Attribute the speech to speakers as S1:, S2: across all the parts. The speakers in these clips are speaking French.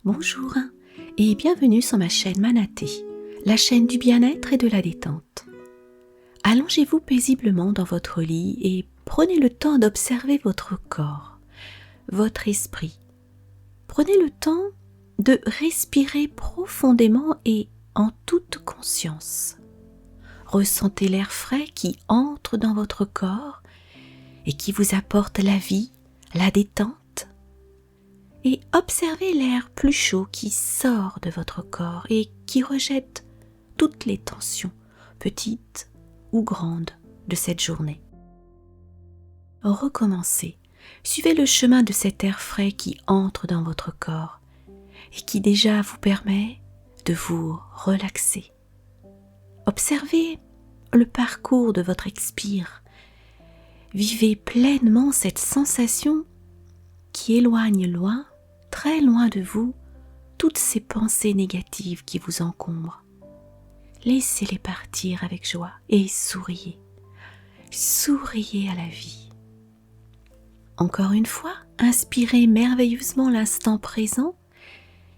S1: Bonjour et bienvenue sur ma chaîne Manaté, la chaîne du bien-être et de la détente. Allongez-vous paisiblement dans votre lit et prenez le temps d'observer votre corps, votre esprit. Prenez le temps de respirer profondément et en toute conscience. Ressentez l'air frais qui entre dans votre corps et qui vous apporte la vie, la détente. Et observez l'air plus chaud qui sort de votre corps et qui rejette toutes les tensions, petites ou grandes, de cette journée. Recommencez. Suivez le chemin de cet air frais qui entre dans votre corps et qui déjà vous permet de vous relaxer. Observez le parcours de votre expire. Vivez pleinement cette sensation qui éloigne loin, très loin de vous, toutes ces pensées négatives qui vous encombrent. Laissez-les partir avec joie et souriez. Souriez à la vie. Encore une fois, inspirez merveilleusement l'instant présent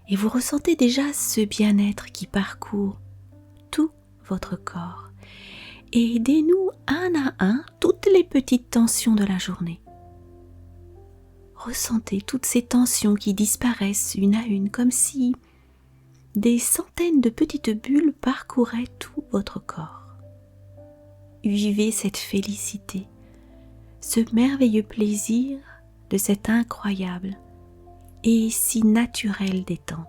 S1: et vous ressentez déjà ce bien-être qui parcourt tout votre corps. Et aidez-nous un à un toutes les petites tensions de la journée. Ressentez toutes ces tensions qui disparaissent une à une, comme si des centaines de petites bulles parcouraient tout votre corps. Vivez cette félicité, ce merveilleux plaisir de cette incroyable et si naturelle détente.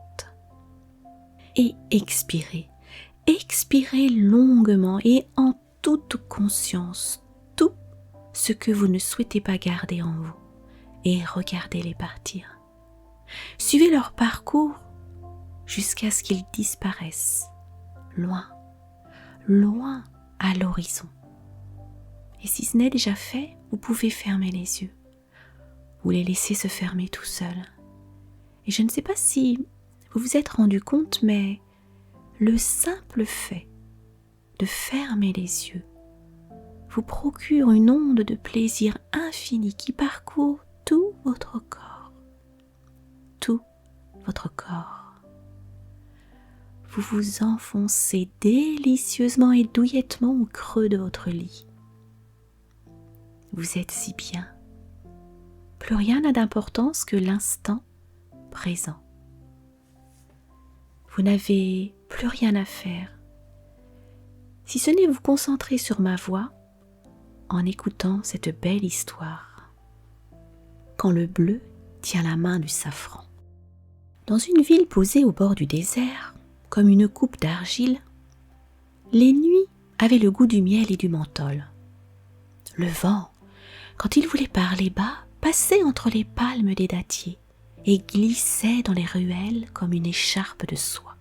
S1: Et expirez, expirez longuement et en toute conscience tout ce que vous ne souhaitez pas garder en vous. Et regardez-les partir. Suivez leur parcours jusqu'à ce qu'ils disparaissent, loin, loin à l'horizon. Et si ce n'est déjà fait, vous pouvez fermer les yeux ou les laisser se fermer tout seuls. Et je ne sais pas si vous vous êtes rendu compte, mais le simple fait de fermer les yeux vous procure une onde de plaisir infini qui parcourt tout votre corps, tout votre corps. Vous vous enfoncez délicieusement et douillettement au creux de votre lit. Vous êtes si bien. Plus rien n'a d'importance que l'instant présent. Vous n'avez plus rien à faire, si ce n'est vous concentrer sur ma voix en écoutant cette belle histoire. Quand le bleu tient la main du safran. Dans une ville posée au bord du désert, comme une coupe d'argile, les nuits avaient le goût du miel et du menthol. Le vent, quand il voulait parler bas, passait entre les palmes des dattiers et glissait dans les ruelles comme une écharpe de soie.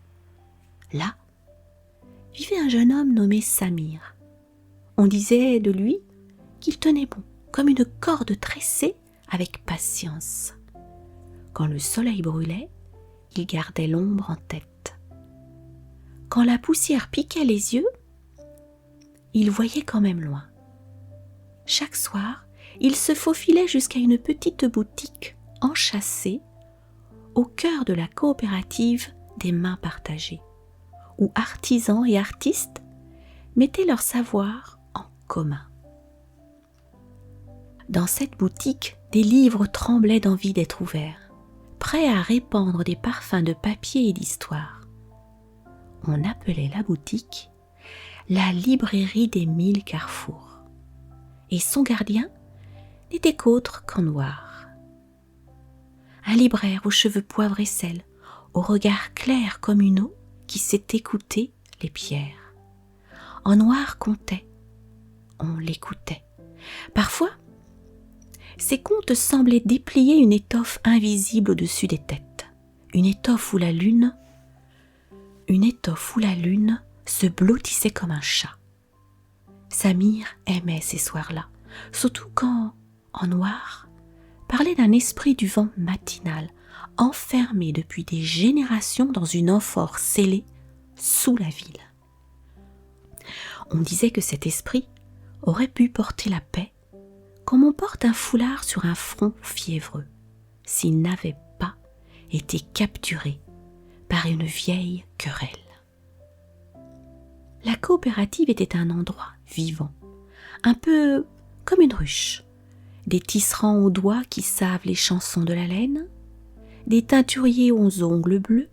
S1: Là, vivait un jeune homme nommé Samir. On disait de lui qu'il tenait bon, comme une corde tressée avec patience. Quand le soleil brûlait, il gardait l'ombre en tête. Quand la poussière piquait les yeux, il voyait quand même loin. Chaque soir, il se faufilait jusqu'à une petite boutique enchâssée au cœur de la coopérative des mains partagées, où artisans et artistes mettaient leur savoir en commun. Dans cette boutique, des livres tremblaient d'envie d'être ouverts, prêts à répandre des parfums de papier et d'histoire. On appelait la boutique la librairie des 1000 carrefours. Et son gardien n'était qu'autre qu'en noir. Un libraire aux cheveux poivre et sel, au regard clair comme une eau qui sait écouter les pierres. En noir comptait, on l'écoutait. Parfois, ses contes semblaient déplier une étoffe invisible au-dessus des têtes, une étoffe où la lune se blottissait comme un chat. Samir aimait ces soirs-là, surtout quand, en noir, parlait d'un esprit du vent matinal, enfermé depuis des générations dans une amphore scellée sous la ville. On disait que cet esprit aurait pu porter la paix comme on porte un foulard sur un front fiévreux, s'il n'avait pas était capturé par une vieille querelle. La coopérative était un endroit vivant, un peu comme une ruche. Des tisserands aux doigts qui savent les chansons de la laine, des teinturiers aux ongles bleus,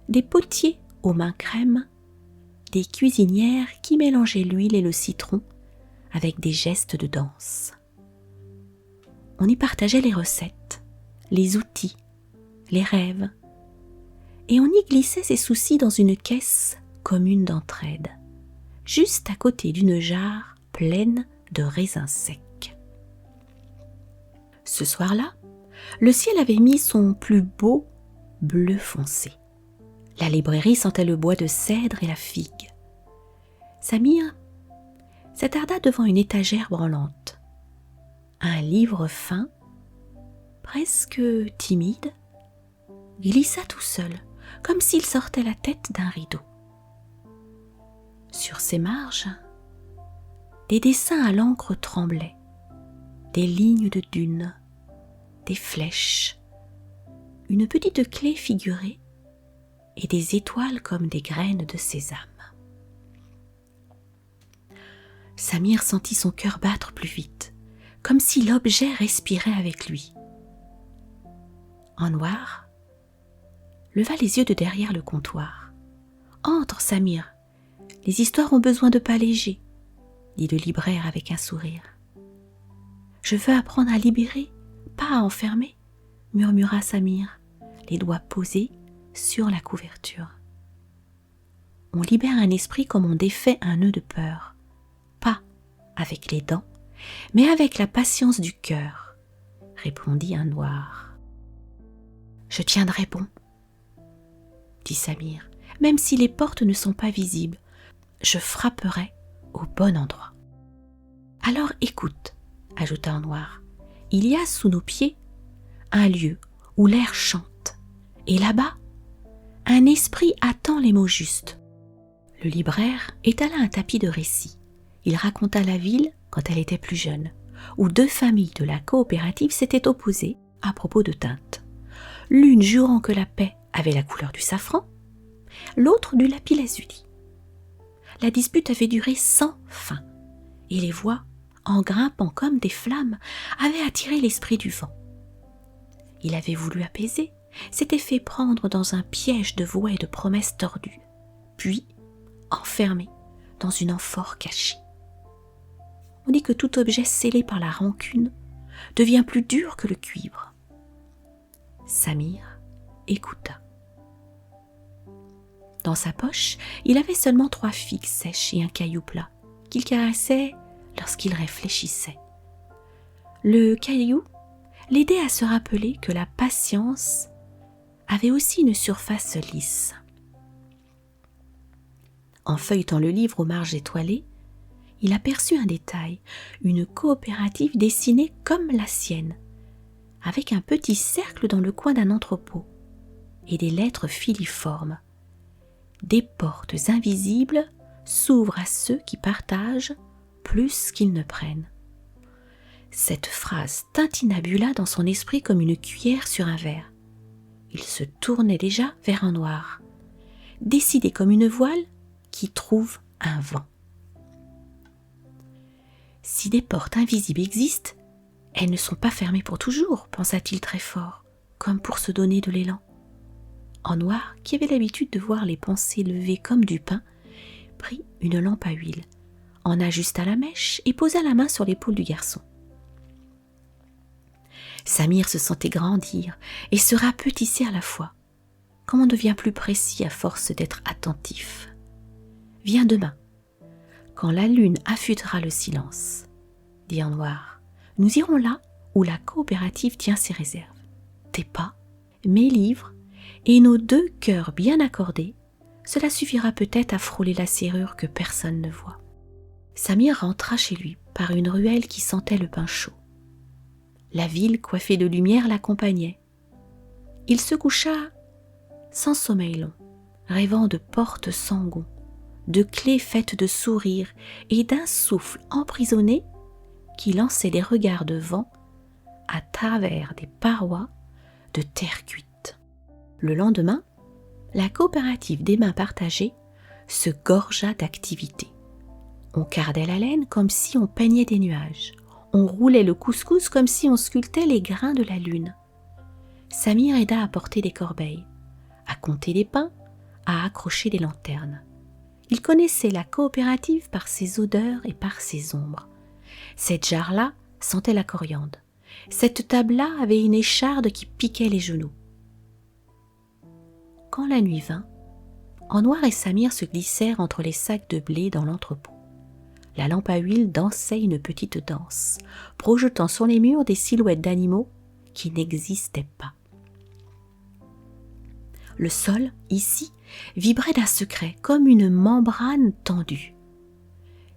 S1: des potiers aux mains crème, des cuisinières qui mélangeaient l'huile et le citron avec des gestes de danse. On y partageait les recettes, les outils, les rêves, et on y glissait ses soucis dans une caisse commune d'entraide, juste à côté d'une jarre pleine de raisins secs. Ce soir-là, le ciel avait mis son plus beau bleu foncé. La librairie sentait le bois de cèdre et la figue. Samir s'attarda devant une étagère branlante. Un livre fin, presque timide, glissa tout seul, comme s'il sortait la tête d'un rideau. Sur ses marges, des dessins à l'encre tremblaient, des lignes de dunes, des flèches, une petite clé figurée et des étoiles comme des graines de sésame. Samir sentit son cœur battre plus vite, comme si l'objet respirait avec lui. Anouar leva les yeux de derrière le comptoir. « Entre, Samir, les histoires ont besoin de pas légers, » dit le libraire avec un sourire. « Je veux apprendre à libérer, pas à enfermer, » murmura Samir, les doigts posés sur la couverture. On libère un esprit comme on défait un nœud de peur, pas avec les dents, mais avec la patience du cœur, répondit un noir. Je tiendrai bon, dit Samir, même si les portes ne sont pas visibles, je frapperai au bon endroit. Alors écoute, ajouta un noir, il y a sous nos pieds un lieu où l'air chante, et là-bas, un esprit attend les mots justes. Le libraire étala un tapis de récits. Il raconta la ville quand elle était plus jeune, où deux familles de la coopérative s'étaient opposées à propos de teintes. L'une jurant que la paix avait la couleur du safran, l'autre du lapis-lazuli. La dispute avait duré sans fin, et les voix, en grimpant comme des flammes, avaient attiré l'esprit du vent. Il avait voulu apaiser, s'était fait prendre dans un piège de voies et de promesses tordues, puis enfermé dans une amphore cachée. On dit que tout objet scellé par la rancune devient plus dur que le cuivre. Samir écouta. Dans sa poche, il avait seulement 3 figues sèches et un caillou plat qu'il caressait lorsqu'il réfléchissait. Le caillou l'aidait à se rappeler que la patience avait aussi une surface lisse. En feuilletant le livre aux marges étoilées, il aperçut un détail, une coopérative dessinée comme la sienne, avec un petit cercle dans le coin d'un entrepôt et des lettres filiformes. Des portes invisibles s'ouvrent à ceux qui partagent plus qu'ils ne prennent. Cette phrase tintinabula dans son esprit comme une cuillère sur un verre. Il se tournait déjà vers un noir, décidé comme une voile qui trouve un vent. Si des portes invisibles existent, elles ne sont pas fermées pour toujours, pensa-t-il très fort, comme pour se donner de l'élan. En noir, qui avait l'habitude de voir les pensées levées comme du pain, prit une lampe à huile, en ajusta la mèche et posa la main sur l'épaule du garçon. Samir se sentait grandir et se rapetisser à la fois, comme on devient plus précis à force d'être attentif. « Viens demain, quand la lune affûtera le silence, » dit en noir. « Nous irons là où la coopérative tient ses réserves. Tes pas, mes livres et nos 2 cœurs bien accordés, cela suffira peut-être à frôler la serrure que personne ne voit. » Samir rentra chez lui par une ruelle qui sentait le pain chaud. La ville coiffée de lumière l'accompagnait. Il se coucha sans sommeil long, rêvant de portes sans gonds, de clés faites de sourires et d'un souffle emprisonné qui lançait des regards de vent à travers des parois de terre cuite. Le lendemain, la coopérative des mains partagées se gorgea d'activité. On cardait la laine comme si on peignait des nuages. On roulait le couscous comme si on sculptait les grains de la lune. Samir aida à porter des corbeilles, à compter des pains, à accrocher des lanternes. Il connaissait la coopérative par ses odeurs et par ses ombres. Cette jarre-là sentait la coriandre. Cette table-là avait une écharde qui piquait les genoux. Quand la nuit vint, Anouar et Samir se glissèrent entre les sacs de blé dans l'entrepôt. La lampe à huile dansait une petite danse, projetant sur les murs des silhouettes d'animaux qui n'existaient pas. Le sol, ici, vibrait d'un secret, comme une membrane tendue.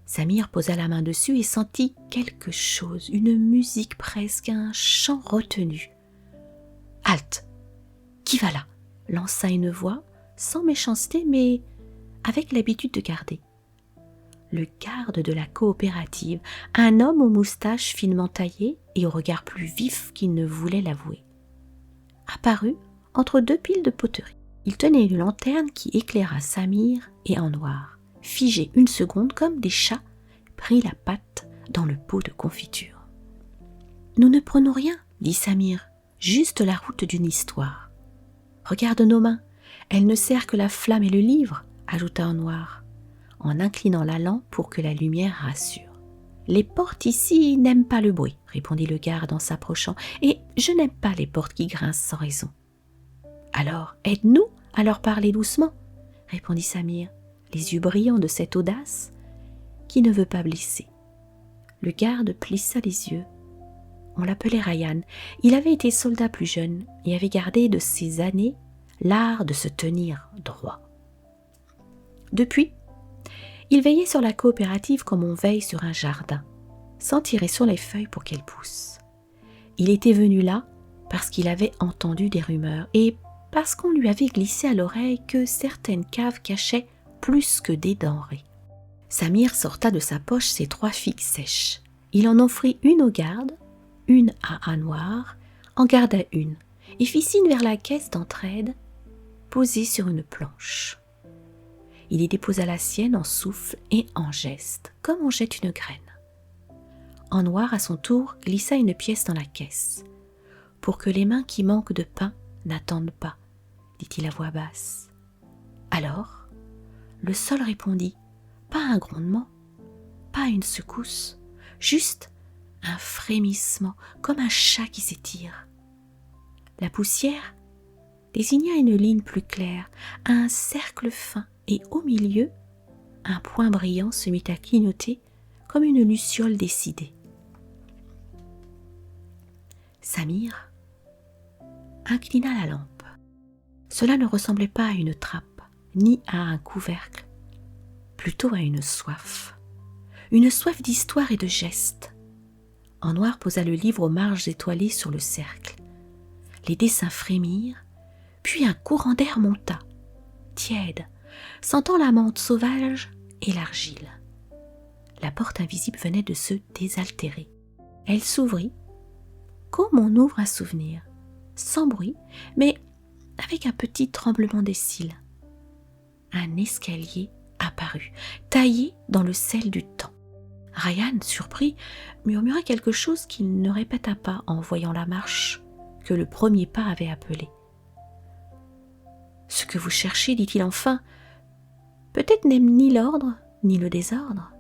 S1: Samir posa la main dessus et sentit quelque chose, une musique presque, un chant retenu. « Halte ! Qui va là ?» lança une voix, sans méchanceté, mais avec l'habitude de garder. Le garde de la coopérative, un homme aux moustaches finement taillées et au regard plus vif qu'il ne voulait l'avouer, apparut entre deux piles de poterie. Il tenait une lanterne qui éclaira Samir et Anouar, figés une seconde comme des chats pris la patte dans le pot de confiture. « Nous ne prenons rien, » dit Samir, « juste la route d'une histoire. »« Regarde nos mains, elles ne serrent que la flamme et le livre, » ajouta Anouar, en inclinant la lampe pour que la lumière rassure. « Les portes ici n'aiment pas le bruit, » répondit le garde en s'approchant, « et je n'aime pas les portes qui grincent sans raison. »« Alors, aide-nous à leur parler doucement, » répondit Samir, les yeux brillants de cette audace qui ne veut pas blesser. Le garde plissa les yeux. On l'appelait Rayhan. Il avait été soldat plus jeune et avait gardé de ses années l'art de se tenir droit. Depuis, il veillait sur la coopérative comme on veille sur un jardin, sans tirer sur les feuilles pour qu'elles poussent. Il était venu là parce qu'il avait entendu des rumeurs et parce qu'on lui avait glissé à l'oreille que certaines caves cachaient plus que des denrées. Samir sorta de sa poche ses 3 figues sèches. Il en offrit une au garde, une à Anouar, en garda une, et fit signe vers la caisse d'entraide, posée sur une planche. Il y déposa la sienne en souffle et en geste, comme on jette une graine. Anouar, à son tour, glissa une pièce dans la caisse. « Pour que les mains qui manquent de pain n'attendent pas, » dit-il à voix basse. Alors, le sol répondit, pas un grondement, pas une secousse, juste un frémissement, comme un chat qui s'étire. La poussière désigna une ligne plus claire, un cercle fin, et au milieu, un point brillant se mit à clignoter comme une luciole décidée. Samir inclina la lampe. Cela ne ressemblait pas à une trappe, ni à un couvercle, plutôt à une soif d'histoire et de gestes. Anouar posa le livre aux marges étoilées sur le cercle. Les dessins frémirent, puis un courant d'air monta, tiède, sentant la menthe sauvage et l'argile. La porte invisible venait de se désaltérer. Elle s'ouvrit, comme on ouvre un souvenir, sans bruit, mais avec un petit tremblement des cils. Un escalier apparut, taillé dans le sel du temps. Rayhan, surpris, murmura quelque chose qu'il ne répéta pas en voyant la marche que le premier pas avait appelée. « Ce que vous cherchez, dit-il enfin, peut-être n'aime ni l'ordre ni le désordre.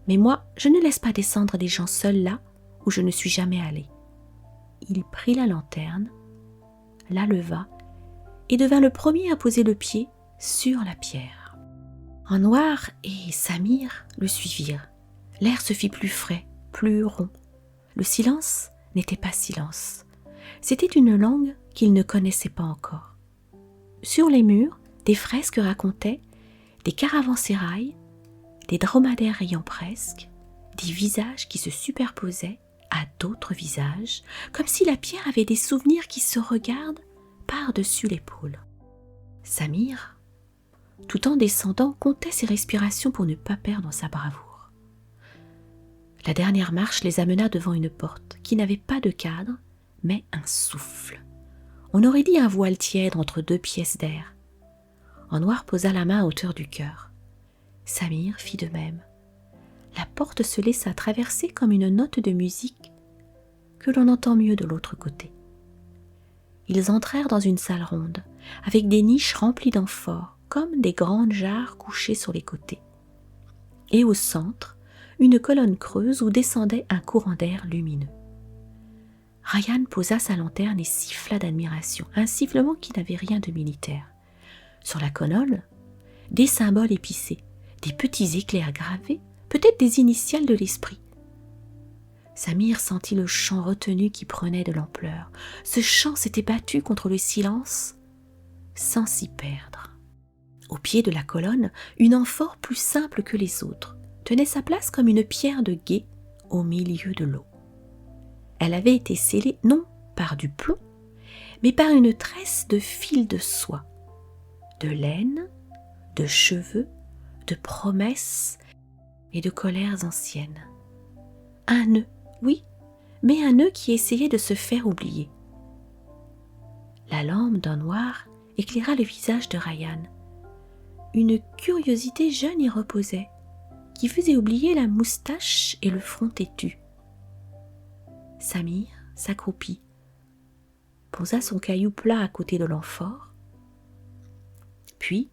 S1: Mais moi, je ne laisse pas descendre des gens seuls là où je ne suis jamais allé. » Il prit la lanterne, la leva et devint le premier à poser le pied sur la pierre. Anouar et Samir le suivirent. L'air se fit plus frais, plus rond. Le silence n'était pas silence. C'était une langue qu'ils ne connaissaient pas encore. Sur les murs, des fresques racontaient des caravansérails, des dromadaires riant presque, des visages qui se superposaient à d'autres visages, comme si la pierre avait des souvenirs qui se regardent par-dessus l'épaule. Samir, tout en descendant, comptait ses respirations pour ne pas perdre sa bravoure. La dernière marche les amena devant une porte qui n'avait pas de cadre, mais un souffle. On aurait dit un voile tiède entre deux pièces d'air. Anouar posa la main à hauteur du cœur. Samir fit de même. La porte se laissa traverser comme une note de musique que l'on entend mieux de l'autre côté. Ils entrèrent dans une salle ronde, avec des niches remplies d'amphores, comme des grandes jarres couchées sur les côtés. Et au centre, une colonne creuse où descendait un courant d'air lumineux. Rayyan posa sa lanterne et siffla d'admiration, un sifflement qui n'avait rien de militaire. Sur la colonne, des symboles épicés, des petits éclairs gravés, peut-être des initiales de l'esprit. Samir sentit le chant retenu qui prenait de l'ampleur. Ce chant s'était battu contre le silence sans s'y perdre. Au pied de la colonne, une amphore plus simple que les autres tenait sa place comme une pierre de gué au milieu de l'eau. Elle avait été scellée non par du plomb, mais par une tresse de fils de soie, de laine, de cheveux, de promesses et de colères anciennes. Un nœud, oui, mais un nœud qui essayait de se faire oublier. La lampe d'Anouar éclaira le visage de Rayyan. Une curiosité jeune y reposait, qui faisait oublier la moustache et le front têtu. Samir s'accroupit, posa son caillou plat à côté de l'amphore, puis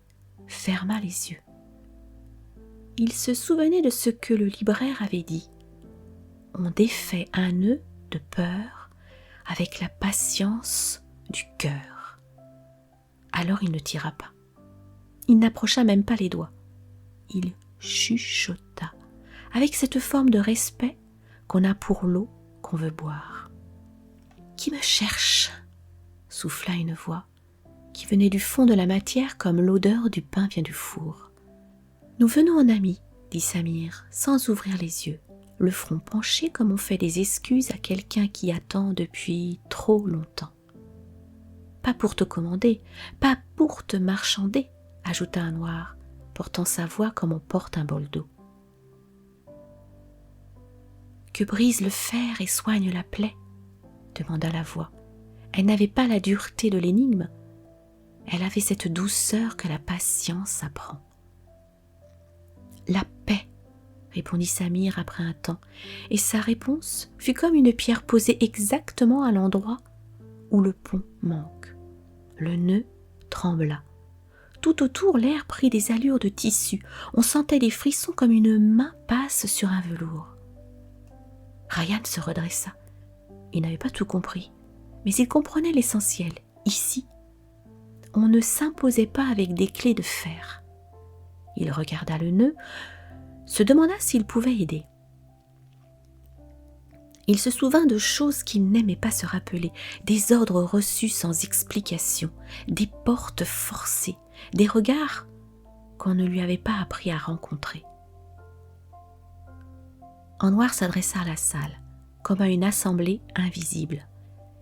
S1: ferma les yeux. Il se souvenait de ce que le libraire avait dit. On défait un nœud de peur avec la patience du cœur. Alors il ne tira pas. Il n'approcha même pas les doigts. Il chuchota, avec cette forme de respect qu'on a pour l'eau qu'on veut boire. « Qui me cherche ?» souffla une voix qui venait du fond de la matière comme l'odeur du pain vient du four. « Nous venons en amis, » dit Samir, sans ouvrir les yeux, le front penché comme on fait des excuses à quelqu'un qui attend depuis trop longtemps. « Pas pour te commander, pas pour te marchander, » ajouta Anouar, portant sa voix comme on porte un bol d'eau. « Que brise le fer et soigne la plaie ?» demanda la voix. Elle n'avait pas la dureté de l'énigme, elle avait cette douceur que la patience apprend. « La paix !» répondit Samir après un temps, et sa réponse fut comme une pierre posée exactement à l'endroit où le pont manque. Le nœud trembla. Tout autour, l'air prit des allures de tissu. On sentait des frissons comme une main passe sur un velours. Rayyan se redressa. Il n'avait pas tout compris, mais il comprenait l'essentiel. Ici, on ne s'imposait pas avec des clés de fer. Il regarda le nœud, se demanda s'il pouvait aider. Il se souvint de choses qu'il n'aimait pas se rappeler, des ordres reçus sans explication, des portes forcées, des regards qu'on ne lui avait pas appris à rencontrer. Anouar s'adressa à la salle, comme à une assemblée invisible.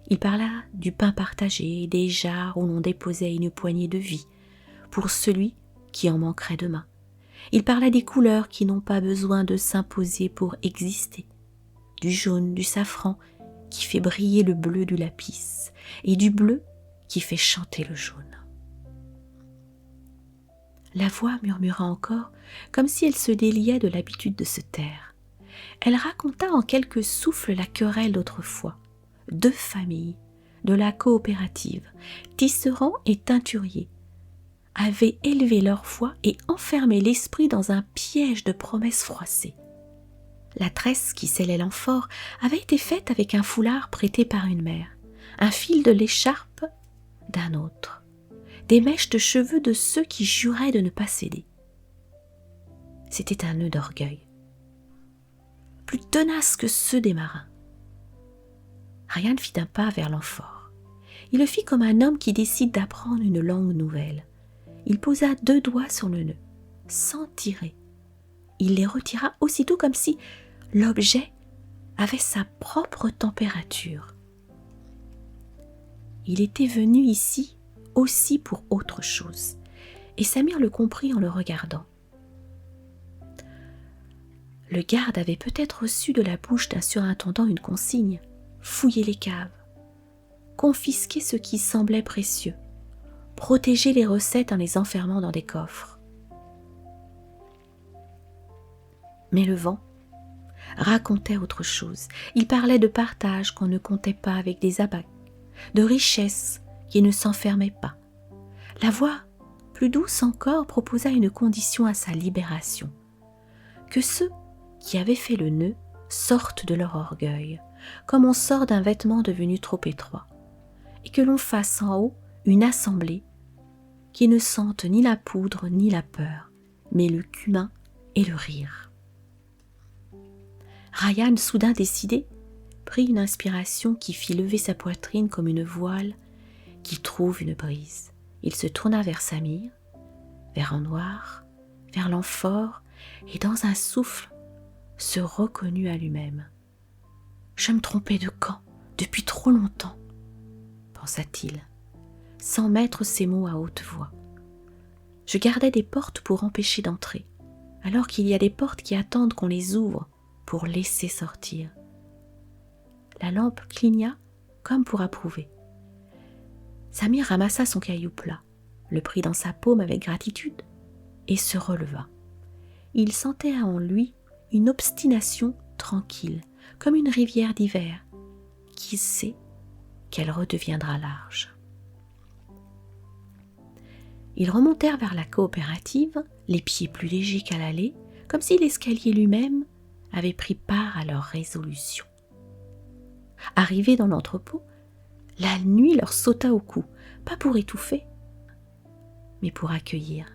S1: Il parla du pain partagé, des jarres où l'on déposait une poignée de vie, pour celui qui en manquerait demain. Il parla des couleurs qui n'ont pas besoin de s'imposer pour exister, du jaune, du safran qui fait briller le bleu du lapis, et du bleu qui fait chanter le jaune. La voix murmura encore, comme si elle se déliait de l'habitude de se taire. Elle raconta en quelques souffles la querelle d'autrefois. 2 familles de la coopérative, tisserands et teinturiers, avaient élevé leur voix et enfermé l'esprit dans un piège de promesses froissées. La tresse qui scellait l'amphore avait été faite avec un foulard prêté par une mère, un fil de l'écharpe d'un autre, des mèches de cheveux de ceux qui juraient de ne pas céder. C'était un nœud d'orgueil, plus tenace que ceux des marins. Rayyan fit un pas vers l'amphore. Il le fit comme un homme qui décide d'apprendre une langue nouvelle. Il posa 2 doigts sur le nœud, sans tirer. Il les retira aussitôt comme si l'objet avait sa propre température. Il était venu ici aussi pour autre chose, et Samir le comprit en le regardant. Le garde avait peut-être reçu de la bouche d'un surintendant une consigne, fouiller les caves. confisquer ce qui semblait précieux, protéger les recettes en les enfermant dans des coffres. Mais le vent racontait autre chose. Il parlait de partage qu'on ne comptait pas avec des abats, de richesses qui ne s'enfermaient pas. La voix, plus douce encore, proposa une condition à sa libération, que ceux qui avaient fait le nœud sortent de leur orgueil, comme on sort d'un vêtement devenu trop étroit, et que l'on fasse en haut une assemblée qui ne sente ni la poudre ni la peur, mais le cumin et le rire. Ryan, soudain décidé, prit une inspiration qui fit lever sa poitrine comme une voile qui trouve une brise. Il se tourna vers Samir, vers un noir, vers l'amphore, et dans un souffle, se reconnut à lui-même. « Je me trompais de camp depuis trop longtemps, » pensa-t-il, sans mettre ses mots à haute voix. « Je gardais des portes pour empêcher d'entrer, alors qu'il y a des portes qui attendent qu'on les ouvre pour laisser sortir. » La lampe cligna comme pour approuver. Samir ramassa son caillou plat, le prit dans sa paume avec gratitude et se releva. Il sentait en lui une obstination tranquille, comme une rivière d'hiver, qui sait qu'elle redeviendra large. Ils remontèrent vers la coopérative, les pieds plus légers qu'à l'aller, comme si l'escalier lui-même avait pris part à leur résolution. Arrivés dans l'entrepôt, la nuit leur sauta au cou, pas pour étouffer, mais pour accueillir.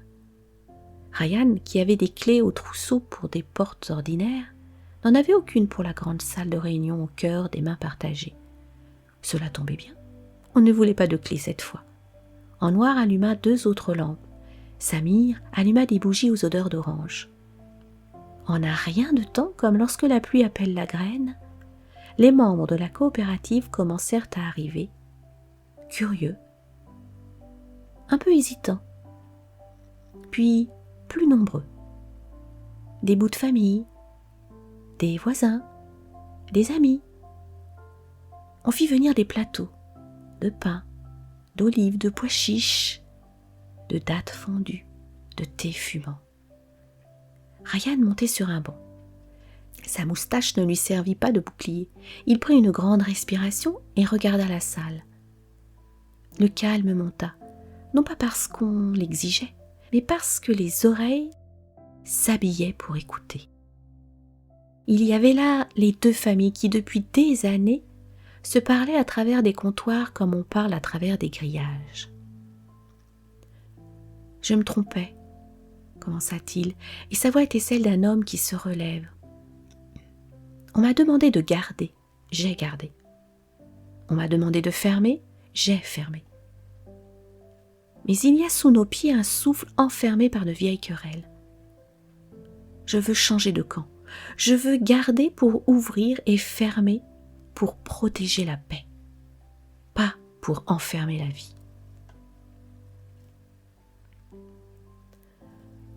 S1: Ryan, qui avait des clés au trousseau pour des portes ordinaires, n'en avait aucune pour la grande salle de réunion au cœur des mains partagées. Cela tombait bien, on ne voulait pas de clés cette fois. En noir alluma 2 autres lampes. Samir alluma des bougies aux odeurs d'orange. En un rien de temps, comme lorsque la pluie appelle la graine, les membres de la coopérative commencèrent à arriver, curieux, un peu hésitants, puis plus nombreux. Des bouts de famille, des voisins, des amis. On fit venir des plateaux de pain, d'olives, de pois chiches, de dattes fondues, de thé fumant. Ryan montait sur un banc. Sa moustache ne lui servit pas de bouclier. Il prit une grande respiration et regarda la salle. Le calme monta, non pas parce qu'on l'exigeait, mais parce que les oreilles s'habillaient pour écouter. Il y avait là les 2 familles qui, depuis des années, se parlaient à travers des comptoirs comme on parle à travers des grillages. « Je me trompais, » commença-t-il, et sa voix était celle d'un homme qui se relève. « On m'a demandé de garder, j'ai gardé. On m'a demandé de fermer, j'ai fermé. Mais il y a sous nos pieds un souffle enfermé par de vieilles querelles. Je veux changer de camp. Je veux garder pour ouvrir et fermer pour protéger la paix, pas pour enfermer la vie.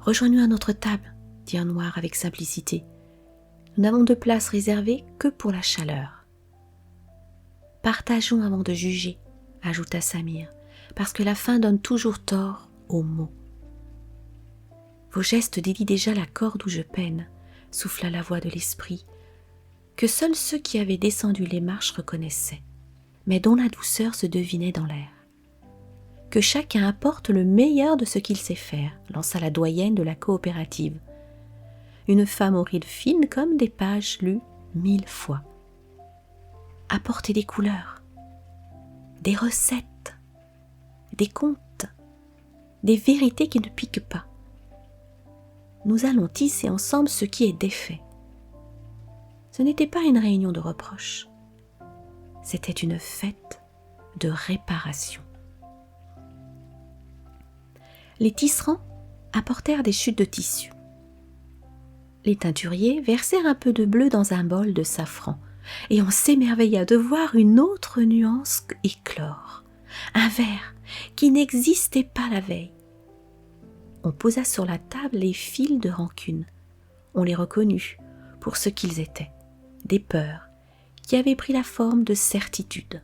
S1: Rejoins-nous à notre table, dit un noir avec simplicité. Nous n'avons de place réservée que pour la chaleur. Partageons avant de juger, ajouta Samir, parce que la fin donne toujours tort aux mots. Vos gestes délient déjà la corde où je peine, souffla la voix de l'esprit, que seuls ceux qui avaient descendu les marches reconnaissaient, mais dont la douceur se devinait dans l'air. Que chacun apporte le meilleur de ce qu'il sait faire, lança la doyenne de la coopérative. Une femme aux rides fines comme des pages lues 1000 fois. Apportez des couleurs, des recettes, des contes, des vérités qui ne piquent pas. Nous allons tisser ensemble ce qui est défait. Ce n'était pas une réunion de reproches, c'était une fête de réparation. Les tisserands apportèrent des chutes de tissu. Les teinturiers versèrent un peu de bleu dans un bol de safran, et on s'émerveilla de voir une autre nuance éclore, un vert qui n'existait pas la veille. On posa sur la table les fils de rancune. On les reconnut pour ce qu'ils étaient, des peurs qui avaient pris la forme de certitudes.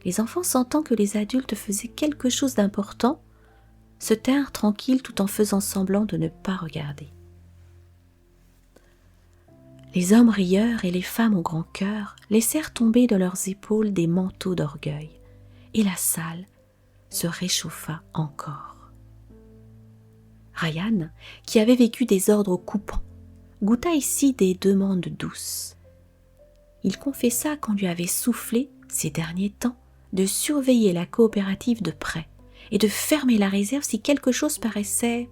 S1: Les enfants, sentant que les adultes faisaient quelque chose d'important, se tinrent tranquilles tout en faisant semblant de ne pas regarder. Les hommes rieurs et les femmes au grand cœur laissèrent tomber de leurs épaules des manteaux d'orgueil, et la salle se réchauffa encore. Ryan, qui avait vécu des ordres coupants, goûta ici des demandes douces. Il confessa qu'on lui avait soufflé, ces derniers temps, de surveiller la coopérative de près et de fermer la réserve si quelque chose paraissait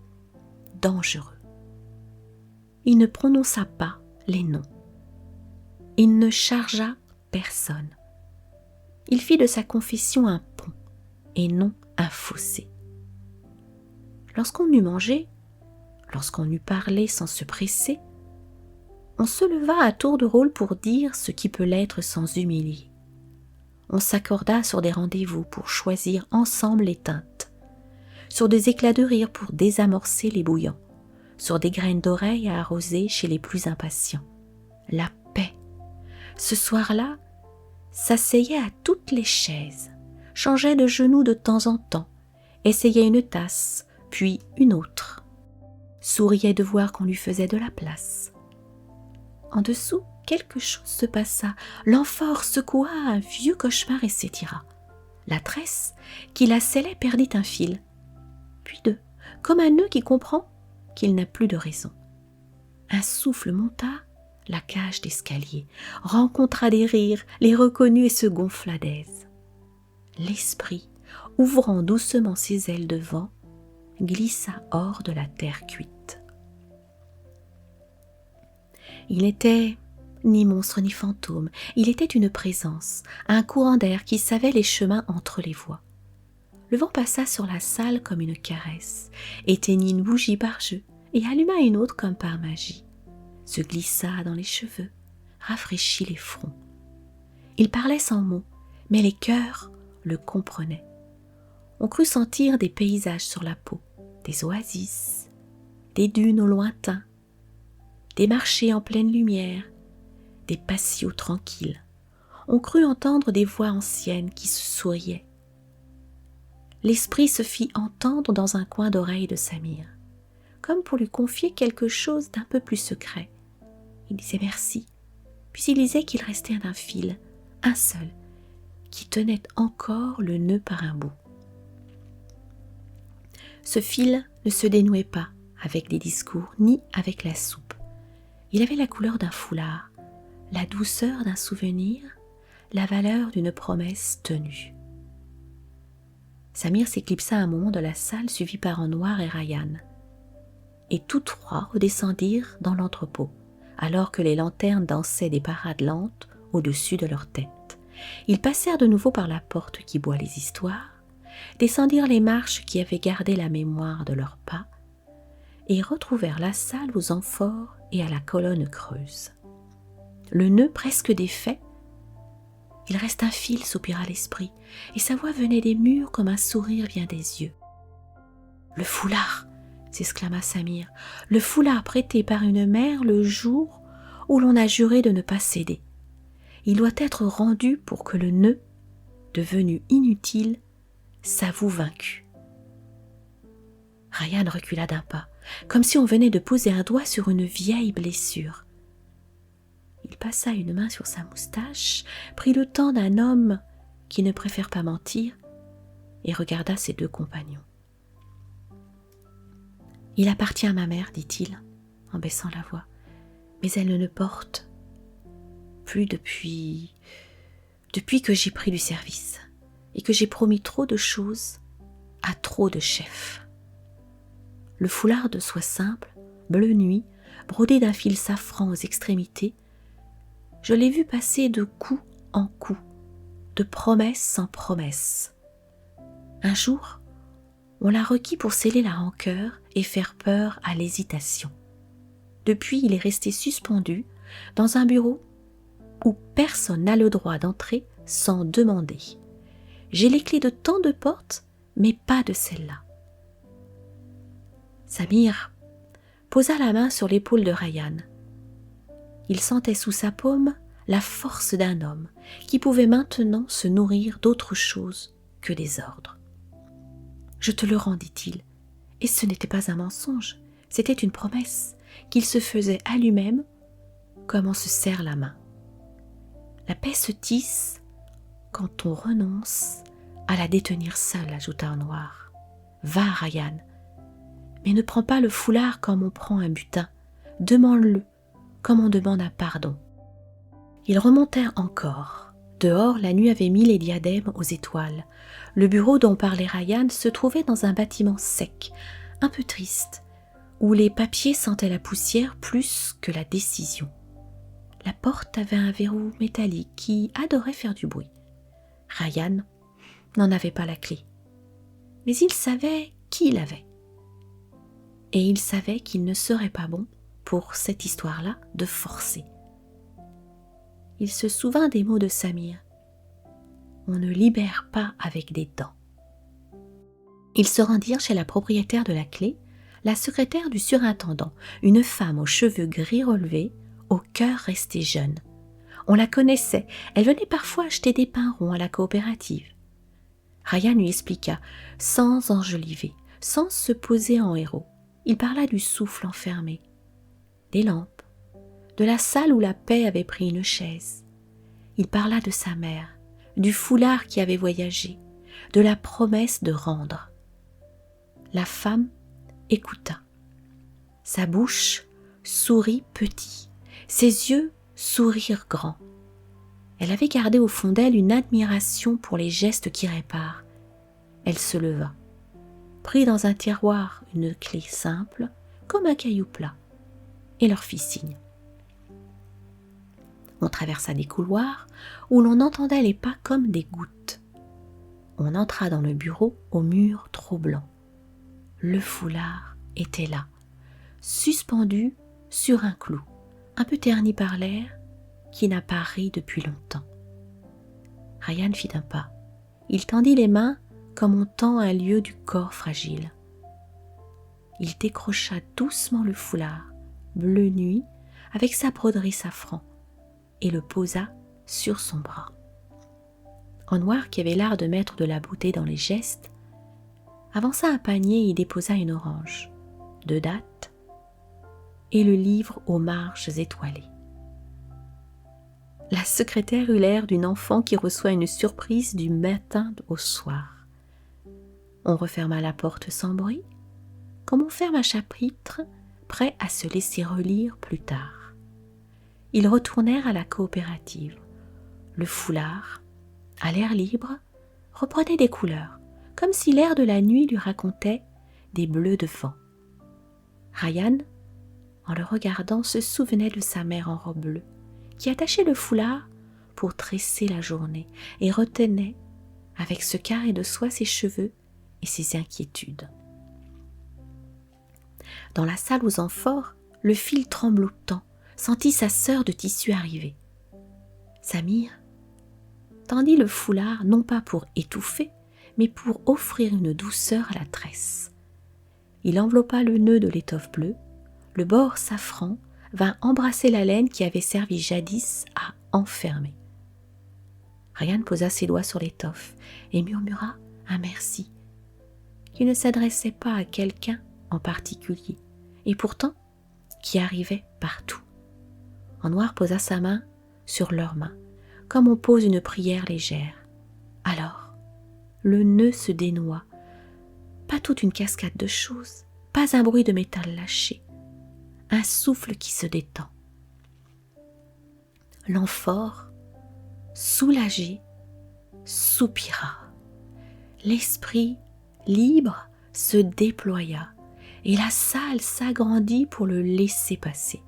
S1: dangereux. Il ne prononça pas les noms. Il ne chargea personne. Il fit de sa confession un pont et non un fossé. Lorsqu'on eut mangé, lorsqu'on eut parlé sans se presser, on se leva à tour de rôle pour dire ce qui peut l'être sans humilier. On s'accorda sur des rendez-vous pour choisir ensemble les teintes, sur des éclats de rire pour désamorcer les bouillants, sur des graines d'oreille à arroser chez les plus impatients. La paix. Ce soir-là, s'asseyait à toutes les chaises, changeait de genoux de temps en temps, essayait une tasse, puis une autre, souriait de voir qu'on lui faisait de la place. En dessous, quelque chose se passa, l'amphore secoua un vieux cauchemar et s'étira. La tresse qui la scellait perdit un fil, puis deux, comme un nœud qui comprend qu'il n'a plus de raison. Un souffle monta la cage d'escalier, rencontra des rires, les reconnut et se gonfla d'aise. L'esprit, ouvrant doucement ses ailes de vent, glissa hors de la terre cuite. Il n'était ni monstre ni fantôme, il était une présence, un courant d'air qui savait les chemins entre les voies. Le vent passa sur la salle comme une caresse, éteignit une bougie par jeu et alluma une autre comme par magie, se glissa dans les cheveux, rafraîchit les fronts. Il parlait sans mots, mais les cœurs le comprenaient. On crut sentir des paysages sur la peau, des oasis, des dunes au lointain, des marchés en pleine lumière, des patios tranquilles. On crut entendre des voix anciennes qui se souriaient. L'esprit se fit entendre dans un coin d'oreille de Samir, comme pour lui confier quelque chose d'un peu plus secret. Il disait merci, puis il disait qu'il restait un fil, un seul, qui tenait encore le nœud par un bout. Ce fil ne se dénouait pas avec des discours ni avec la soupe. Il avait la couleur d'un foulard, la douceur d'un souvenir, la valeur d'une promesse tenue. Samir s'éclipsa un moment de la salle suivi par un noir et Ryan, et tous trois redescendirent dans l'entrepôt, alors que les lanternes dansaient des parades lentes au-dessus de leurs têtes. Ils passèrent de nouveau par la porte qui boit les histoires, descendirent les marches qui avaient gardé la mémoire de leurs pas, et retrouvèrent la salle aux amphores et à la colonne creuse. Le nœud presque défait, il reste un fil, soupira l'esprit, et sa voix venait des murs comme un sourire vient des yeux. Le foulard, s'exclama Samir, le foulard prêté par une mère le jour où l'on a juré de ne pas céder. Il doit être rendu pour que le nœud, devenu inutile, s'avoue vaincu. Ryan recula d'un pas, comme si on venait de poser un doigt sur une vieille blessure. Il passa une main sur sa moustache, prit le temps d'un homme qui ne préfère pas mentir et regarda ses deux compagnons. « Il appartient à ma mère, dit-il, en baissant la voix, mais elle ne le porte plus depuis que j'ai pris du service et que j'ai promis trop de choses à trop de chefs. Le foulard de soie simple, bleu nuit, brodé d'un fil safran aux extrémités, je l'ai vu passer de coup en coup, de promesse en promesse. Un jour, on l'a requis pour sceller la rancœur et faire peur à l'hésitation. Depuis, il est resté suspendu dans un bureau où personne n'a le droit d'entrer sans demander. J'ai les clés de tant de portes, mais pas de celle-là. Samir posa la main sur l'épaule de Ryan. Il sentait sous sa paume la force d'un homme qui pouvait maintenant se nourrir d'autre chose que des ordres. « Je te le rends, dit-il, et ce n'était pas un mensonge, c'était une promesse qu'il se faisait à lui-même comme on se serre la main. La paix se tisse quand on renonce à la détenir seule, ajouta en noir. Va, Ryan, mais ne prends pas le foulard comme on prend un butin, demande-le comme on demande un pardon. » Ils remontèrent encore. Dehors, la nuit avait mis les diadèmes aux étoiles. Le bureau dont parlait Ryan se trouvait dans un bâtiment sec, un peu triste, où les papiers sentaient la poussière plus que la décision. La porte avait un verrou métallique qui adorait faire du bruit. Ryan n'en avait pas la clé, mais il savait qui l'avait. Et il savait qu'il ne serait pas bon, pour cette histoire-là, de forcer. Il se souvint des mots de Samir. On ne libère pas avec des dents. Ils se rendirent chez la propriétaire de la clé, la secrétaire du surintendant, une femme aux cheveux gris relevés, au cœur resté jeune. On la connaissait, elle venait parfois acheter des pains ronds à la coopérative. Ryan lui expliqua, sans enjoliver, sans se poser en héros. Il parla du souffle enfermé, des lampes, de la salle où la paix avait pris une chaise. Il parla de sa mère, du foulard qui avait voyagé, de la promesse de rendre. La femme écouta. Sa bouche sourit petit, ses yeux sourirent grands. Elle avait gardé au fond d'elle une admiration pour les gestes qui réparent. Elle se leva, prit dans un tiroir une clé simple, comme un caillou plat, et leur fit signe. On traversa des couloirs où l'on entendait les pas comme des gouttes. On entra dans le bureau aux murs trop blancs. Le foulard était là, suspendu sur un clou, un peu terni par l'air, qui n'a pas ri depuis longtemps. Ryan fit un pas. Il tendit les mains comme on tend un lieu du corps fragile. Il décrocha doucement le foulard, bleu nuit, avec sa broderie safran, et le posa sur son bras. En noir, qui avait l'art de mettre de la beauté dans les gestes, avança un panier et y déposa une orange, 2 dattes, et le livre aux marges étoilées. La secrétaire eut l'air d'une enfant qui reçoit une surprise du matin au soir. On referma la porte sans bruit, comme on ferme un chapitre prêt à se laisser relire plus tard. Ils retournèrent à la coopérative. Le foulard, à l'air libre, reprenait des couleurs, comme si l'air de la nuit lui racontait des bleus de vent. Ryan, en le regardant, se souvenait de sa mère en robe bleue, qui attachait le foulard pour tresser la journée et retenait avec ce carré de soie ses cheveux et ses inquiétudes. Dans la salle aux amphores, le fil tremblotant sentit sa sœur de tissu arriver. Samir tendit le foulard non pas pour étouffer, mais pour offrir une douceur à la tresse. Il enveloppa le nœud de l'étoffe bleue, le bord safran vint embrasser la laine qui avait servi jadis à enfermer. Ryan posa ses doigts sur l'étoffe et murmura un merci, qui ne s'adressait pas à quelqu'un en particulier, et pourtant qui arrivait partout. En noir posa sa main sur leurs mains, comme on pose une prière légère. Alors, le nœud se dénoua. Pas toute une cascade de choses, pas un bruit de métal lâché, un souffle qui se détend. L'amphore, soulagé, soupira. L'esprit libre se déploya et la salle s'agrandit pour le laisser passer.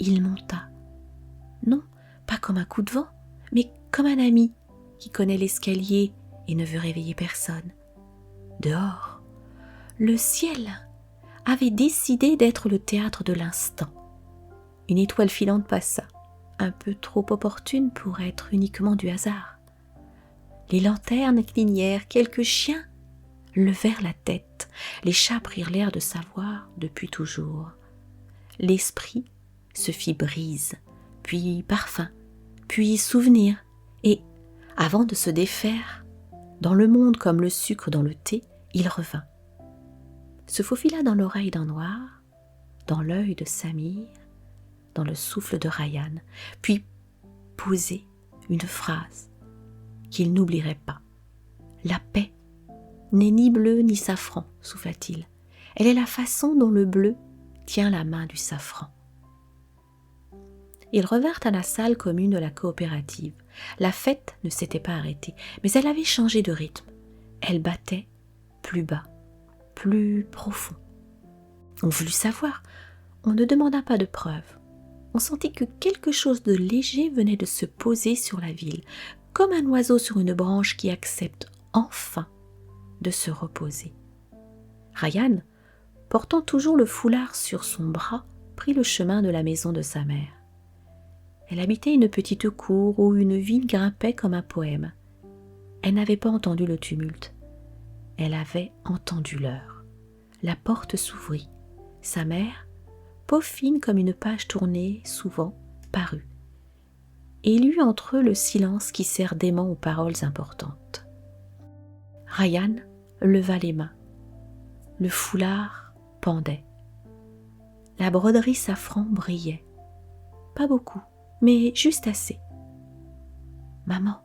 S1: Il monta. Non, pas comme un coup de vent, mais comme un ami qui connaît l'escalier et ne veut réveiller personne. Dehors, le ciel avait décidé d'être le théâtre de l'instant. Une étoile filante passa, un peu trop opportune pour être uniquement du hasard. Les lanternes clignèrent, quelques chiens levèrent la tête, les chats prirent l'air de savoir depuis toujours. L'esprit se fit brise, puis parfum, puis souvenir, et, avant de se défaire, dans le monde comme le sucre dans le thé, il revint. Se faufila dans l'oreille d'Anouar, dans l'œil de Samir, dans le souffle de Rayhan, puis posait une phrase qu'il n'oublierait pas. La paix n'est ni bleu ni safran, souffla-t-il. Elle est la façon dont le bleu tient la main du safran. Ils revinrent à la salle commune de la coopérative. La fête ne s'était pas arrêtée, mais elle avait changé de rythme. Elle battait plus bas, plus profond. On voulut savoir. On ne demanda pas de preuves. On sentit que quelque chose de léger venait de se poser sur la ville, comme un oiseau sur une branche qui accepte enfin de se reposer. Rayhan, portant toujours le foulard sur son bras, prit le chemin de la maison de sa mère. Elle habitait une petite cour où une vigne grimpait comme un poème. Elle n'avait pas entendu le tumulte. Elle avait entendu l'heure. La porte s'ouvrit. Sa mère, peau fine comme une page tournée, souvent, parut. Et il y eut entre eux le silence qui sert d'aimant aux paroles importantes. Rayhan leva les mains. Le foulard pendait. La broderie safran brillait. Pas beaucoup, mais juste assez. « Maman,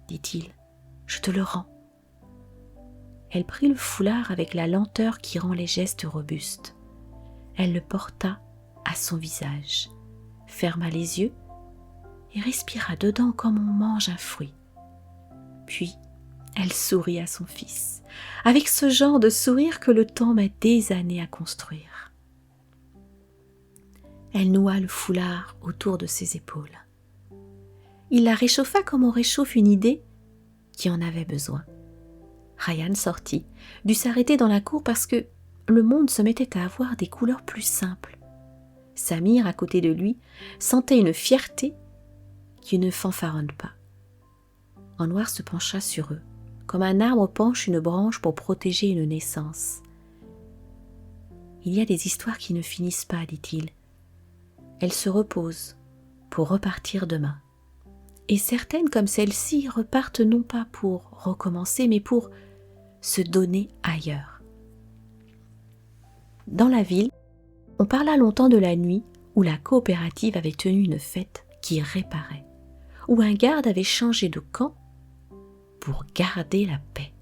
S1: dit-il, je te le rends. » Elle prit le foulard avec la lenteur qui rend les gestes robustes. Elle le porta à son visage, ferma les yeux et respira dedans comme on mange un fruit. Puis, elle sourit à son fils, avec ce genre de sourire que le temps met des années à construire. Elle noua le foulard autour de ses épaules. Il la réchauffa comme on réchauffe une idée qui en avait besoin. Rayhan sortit, dut s'arrêter dans la cour parce que le monde se mettait à avoir des couleurs plus simples. Samir, à côté de lui, sentait une fierté qui ne fanfaronne pas. Anouar se pencha sur eux, comme un arbre penche une branche pour protéger une naissance. « Il y a des histoires qui ne finissent pas, dit-il. Elles se reposent pour repartir demain. Et certaines, comme celle-ci, repartent non pas pour recommencer, mais pour se donner ailleurs. » Dans la ville, on parla longtemps de la nuit où la coopérative avait tenu une fête qui réparait, où un garde avait changé de camp pour garder la paix,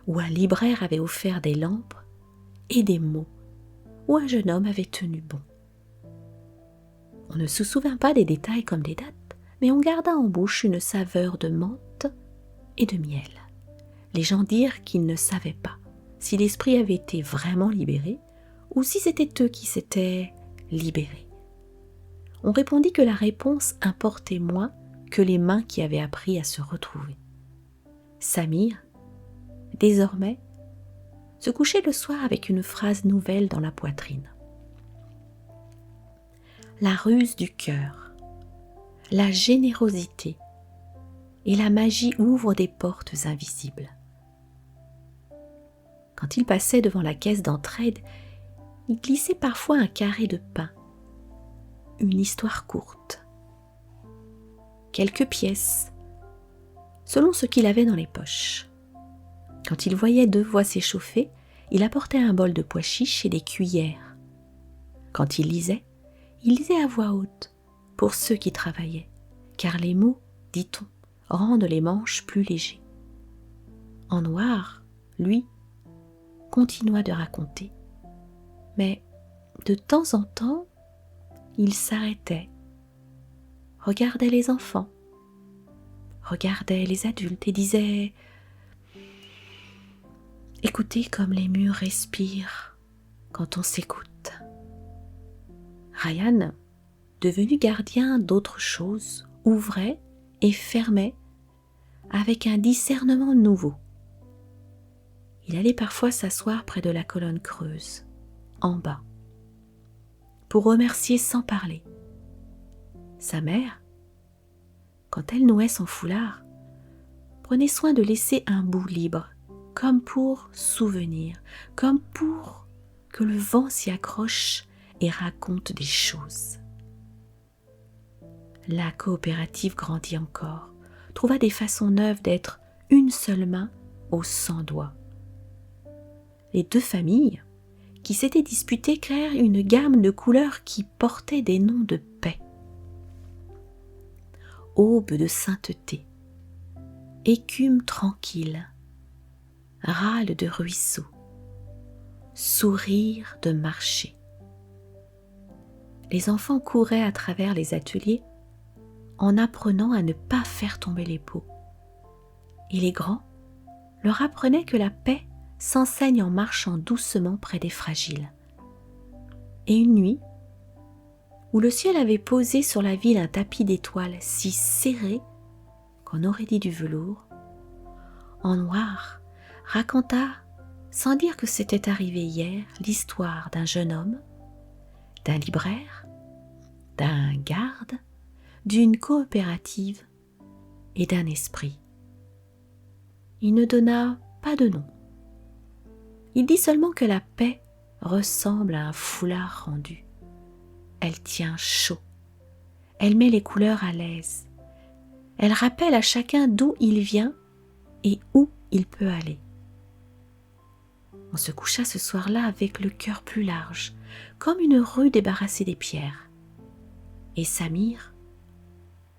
S1: où un libraire avait offert des lampes et des mots, où un jeune homme avait tenu bon. On ne se souvint pas des détails comme des dates, mais on garda en bouche une saveur de menthe et de miel. Les gens dirent qu'ils ne savaient pas si l'esprit avait été vraiment libéré ou si c'était eux qui s'étaient libérés. On répondit que la réponse importait moins que les mains qui avaient appris à se retrouver. Samir, désormais, se couchait le soir avec une phrase nouvelle dans la poitrine. La ruse du cœur, la générosité et la magie ouvrent des portes invisibles. Quand il passait devant la caisse d'entraide, il glissait parfois un carré de pain, une histoire courte, quelques pièces, selon ce qu'il avait dans les poches. Quand il voyait deux voix s'échauffer, il apportait un bol de pois chiches et des cuillères. Quand il lisait à voix haute, pour ceux qui travaillaient, car les mots, dit-on, rendent les manches plus légers. Anouar, lui, continua de raconter, mais de temps en temps, il s'arrêtait, regardait les enfants, regardait les adultes et disait « Écoutez comme les murs respirent quand on s'écoute. » Rayhan, devenu gardien d'autre chose, ouvrait et fermait avec un discernement nouveau. Il allait parfois s'asseoir près de la colonne creuse, en bas, pour remercier sans parler. Sa mère, quand elle nouait son foulard, prenait soin de laisser un bout libre, comme pour souvenir, comme pour que le vent s'y accroche et raconte des choses. La coopérative grandit encore, trouva des façons neuves d'être une seule main aux 100 doigts. Les deux familles, qui s'étaient disputées, créèrent une gamme de couleurs qui portaient des noms de paix. Aube de sainteté, écume tranquille, râle de ruisseau, sourire de marché. Les enfants couraient à travers les ateliers en apprenant à ne pas faire tomber les pots. Et les grands leur apprenaient que la paix s'enseigne en marchant doucement près des fragiles. Et une nuit, où le ciel avait posé sur la ville un tapis d'étoiles si serré qu'on aurait dit du velours, en noir, raconta, sans dire que c'était arrivé hier, l'histoire d'un jeune homme, d'un libraire, d'un garde, d'une coopérative et d'un esprit. Il ne donna pas de nom. Il dit seulement que la paix ressemble à un foulard rendu. Elle tient chaud, elle met les couleurs à l'aise, elle rappelle à chacun d'où il vient et où il peut aller. On se coucha ce soir-là avec le cœur plus large, comme une rue débarrassée des pierres. Et Samir,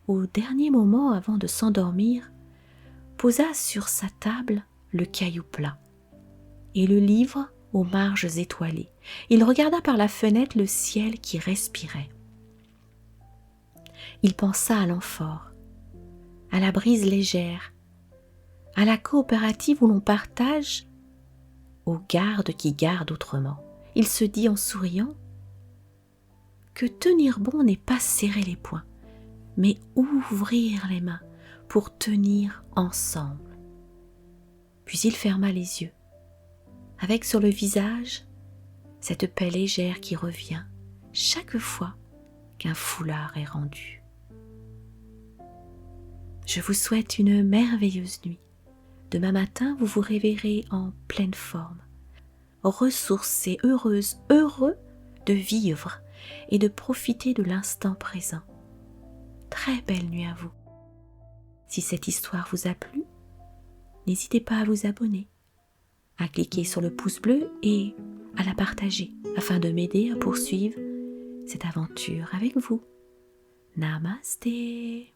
S1: au dernier moment avant de s'endormir, posa sur sa table le caillou plat et le livre aux marges étoilées. Il regarda par la fenêtre le ciel qui respirait. Il pensa à l'amphore, à la brise légère, à la coopérative où l'on partage, aux gardes qui gardent autrement. Il se dit en souriant que tenir bon n'est pas serrer les poings, mais ouvrir les mains pour tenir ensemble. Puis il ferma les yeux, avec sur le visage cette paix légère qui revient chaque fois qu'un foulard est rendu. Je vous souhaite une merveilleuse nuit. Demain matin, vous vous réveillerez en pleine forme, ressourcés, heureuses, heureux de vivre et de profiter de l'instant présent. Très belle nuit à vous. Si cette histoire vous a plu, n'hésitez pas à vous abonner, à cliquer sur le pouce bleu et à la partager afin de m'aider à poursuivre cette aventure avec vous. Namasté.